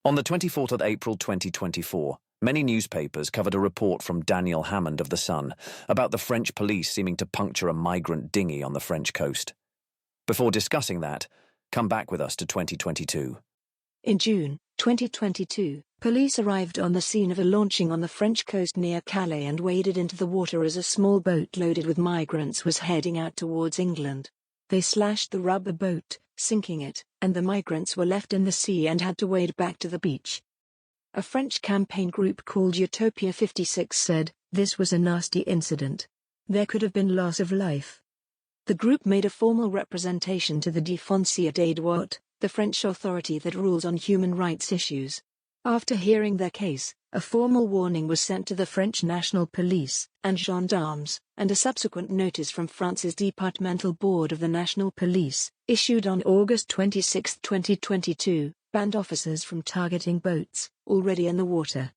On the 24th of April 2024, many newspapers covered a report from Daniel Hammond of The Sun about the French police seeming to puncture a migrant dinghy on the French coast. Before discussing that, come back with us to 2022. In June 2022, police arrived on the scene of a launching on the French coast near Calais and waded into the water as a small boat loaded with migrants was heading out towards England. They slashed the rubber boat, sinking it, and the migrants were left in the sea and had to wade back to the beach. A French campaign group called Utopia 56 said, "This was a nasty incident. There could have been loss of life." The group made a formal representation to the Défenseur des droits, the French authority that rules on human rights issues. After hearing their case, a formal warning was sent to the French National Police and gendarmes, and a subsequent notice from France's Departmental Board of the National Police, issued on August 26, 2022, banned officers from targeting boats already in the water.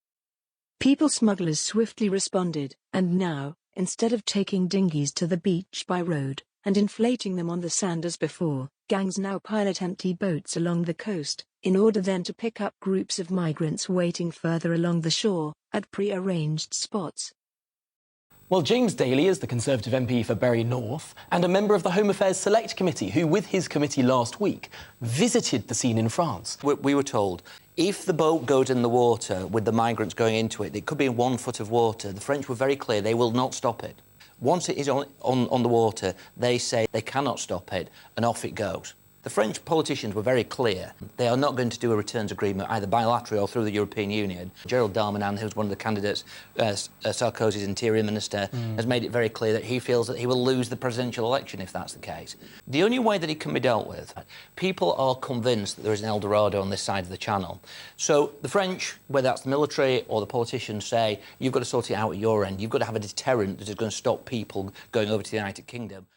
People smugglers swiftly responded, and now, instead of taking dinghies to the beach by road and inflating them on the sand as before, gangs now pilot empty boats along the coast, in order then to pick up groups of migrants waiting further along the shore, at pre-arranged spots. Well, James Daly is the Conservative MP for Bury North and a member of the Home Affairs Select Committee who, with his committee last week, visited the scene in France. We were told, if the boat goes in the water with the migrants going into it, it could be in 1 foot of water. The French were very clear, they will not stop it. Once it is on the water, they say they cannot stop it, and off it goes. The French politicians were very clear. They are not going to do a returns agreement, either bilaterally or through the European Union. Gerald Darmanin, who's one of the candidates, Sarkozy's interior minister, has made it very clear that he feels that he will lose the presidential election if that's the case. The only way that it can be dealt with, people are convinced that there is an El Dorado on this side of the channel. So the French, whether that's the military or the politicians, say, you've got to sort it out at your end. You've got to have a deterrent that is going to stop people going over to the United Kingdom.